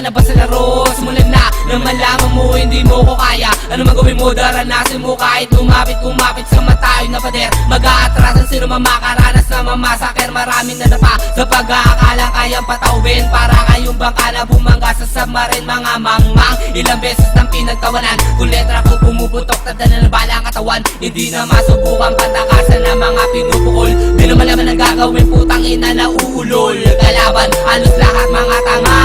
na ba sa laro? Simulan na malaman mo hindi mo ko kaya. Ano man gawin mo, daranasin mo kahit kumapit sa matayo na pader. Mag-aatrasan sino mamakaranas na mamasaker. Maraming nadapa sa pag-aakalang kayang patawin. Para kayong bangka na bumangga sa submarine. Mga mangmang, ilang beses nang pinagtawanan. Kung letra ko pumuputok, tanda na bala ang katawan. Hindi na masubukan patakasan ng mga pinupukol. Di naman naman ang gagawin, putang ina na uulol. Kalaban, halos lahat mga tanga.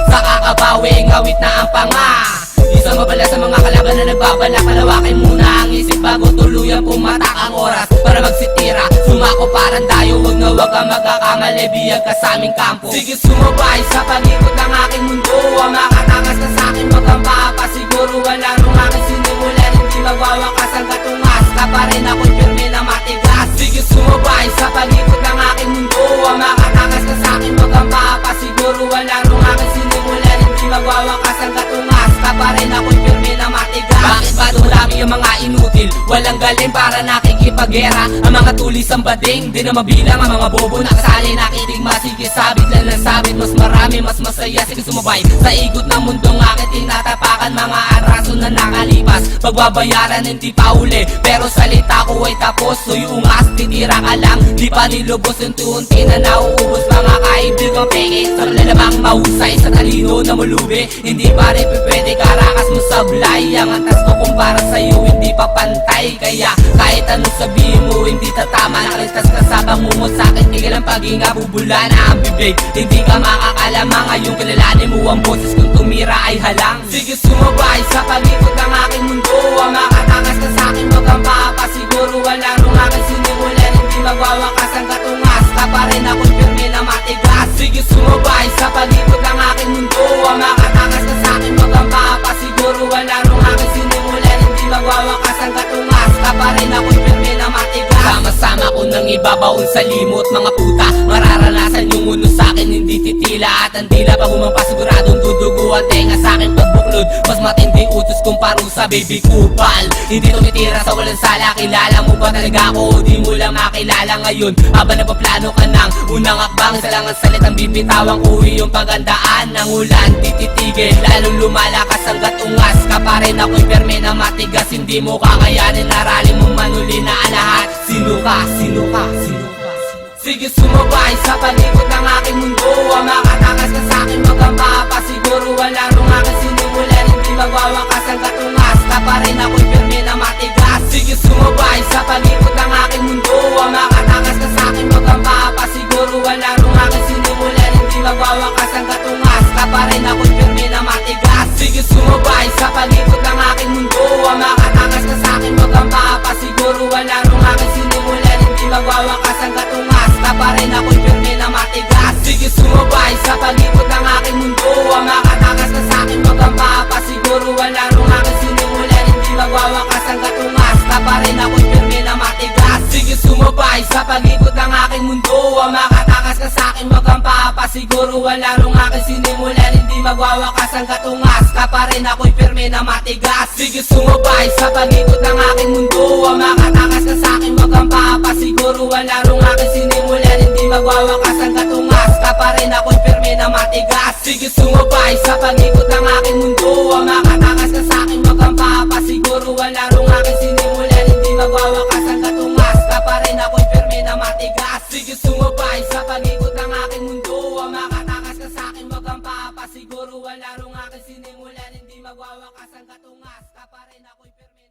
Sa kakabawi, ngawit na ang panga. Isang mabala sa mga kalaban na nagbabalak. Palawakin muna ang isip bago tuluyan pumatak ang oras para magsitira. Sumako parang dayo, huwag na huwag kang magkakamali. Biyag ka sa aming kampo. Sige sumabay sa pag-ikot ng aking mundo. Ang makatakas ka sa akin magkambapa. Siguro wala nung aking sinimulan. Hindi magwawakas ang katungas. Ka pa rin ako'y pirme na matigas. Sige sumabay sa pag-ikot ng aking mundo. Ang makatakas ka sa akin magkambapa. Siguro wala nung aking sinimulan. Hindi magwawakas ang katungas. Ka pa rin ako'y pirme na matigas. Bakit ba dumami ang mga inutil? Walang galing para nakikipagera. Ang mga tulis ang bading, di na mabilang. Ang mga bobo nakasali, nakitigma. Sige sabit lang ng sabit, mas marami, mas masaya. Sige sumabay sa igot ng mundong aking tinatapakan. Mga araso na nakalipas, pagbabayaran hindi pa uli. Pero salita ko ay tapos, so yung ungas titira ka lang. Di pa nilubos, unti-unti na nauubos. Mga kaibigang peke, sa lalamang mahusay. Sa talino na malubi, hindi pa rin pwede karakas mo sablay. Ang antas ko kumpara sa'yo, hindi pa pantay. Kaya kahit anong sabihin mo, hindi tatama. Nakaligtas ka sa bangungot sa'kin, tigil ang paghinga. Bubula na ang bibig, hindi ka makakalama. Ngayong kilalanin mo ang boses kung tumira ay halang. Sige sumabay sa pag-ikot ng aking mundo. Ang makatakas ka sa'kin magkambapa. Siguro wala nung aking sinimulan. Hindi magwawakas ang katungas. Ka pa rin ako'y pirme na matigas. Sige sumabay sa pag-ikot ng aking mundo. Ang makatakas ka sa'kin magkambapa. Siguro wala nung aking sinimulan. Hindi magwawakas ang katungas. Ka pa rin ako'y pirme na matigas. Sama-sama ko nang ibabaon sa limot. Mga puta, mararanasan yung uno sa'kin. Hindi titila at ang dila. Pag humampa siguradong dudugo ang tenga sa'kin pagbuklod. Mas matindi utos kung parusa, baby kupal. Hindi tumitira sa walang sala. Kilala mo ba talaga ako o di mo lang makilala ngayon? Habang napaplano ka ng unang akbang, isa lang ang salitang bibitawang uwi yung pagandaan ng ulan. Tititigil, lalong lumalakas ang gatungas. Ka pa rin ako'y perme na matigas. Hindi mo kakayanin, aralin mo manuli na lahat. Sino ka? Sino ka? Sino ka? Sige sumabay sa pag-ikot ng aking mundo. Ang makatakas ka sa'kin magkambapa. Siguro wala nung aking sinimulan. Hindi magwawakas ang katungas. Ka pa rin ako'y pirme na matigas. Sige sumabay sa pag-ikot ng aking mundo. Ang makatakas ka sa'kin magkambapa. Siguro wala nung aking sinimulan. Hindi magwawakas ang katungas. Ka pa rin ako'y pirme na matigas. Sige sumabay sa pag-ikot ng aking mundo. Ang makatakas ka sa'kin magkambapa. Siguro wala nung aking sinimulan. Hindi magwawakas ang katungas. Ka pa rin ako'y pirme na matigas. Sige sumabay sa pag-ikot ng aking mundo. Ang makatakas ka sa'kin magkambapa. Siguro wala nung aking sinimulan. Hindi magwawakas ang katungas. Ka pa rin ako'y pirme na matigas. Sige sumabay sa pag-ikot ng aking mundo. Ang makatakas ka sa'kin magkambapa. Siguro wala nung aking sinimulan. Hindi magwawakas ang katungas. Ka pa rin ako'y pirme na matigas. Sige sumabay sa pag-ikot ng aking mundo. Ang makatakas ka sa'kin magkambapa. Siguro wala nung aking sinimulan. Hindi magwawakas ang katungas. Ka pa rin ako'y pirme na matigas. Sige sumabay sa pag-ikot ng aking mundo. Ang makatakas ka sa'kin magkambapa. Siguro wala nung aking sinimulan. Hindi magwawakas ang katungas. Ka pa rin ako'y pirme na matigas. Sige sumabay sa pag-ikot ng aking mundo. Ang makatakas ka sa'kin magkambapa. Siguro wala nung aking sinimulan. Hindi magwawakas ang katungas. Ka pa rin ako'y pirme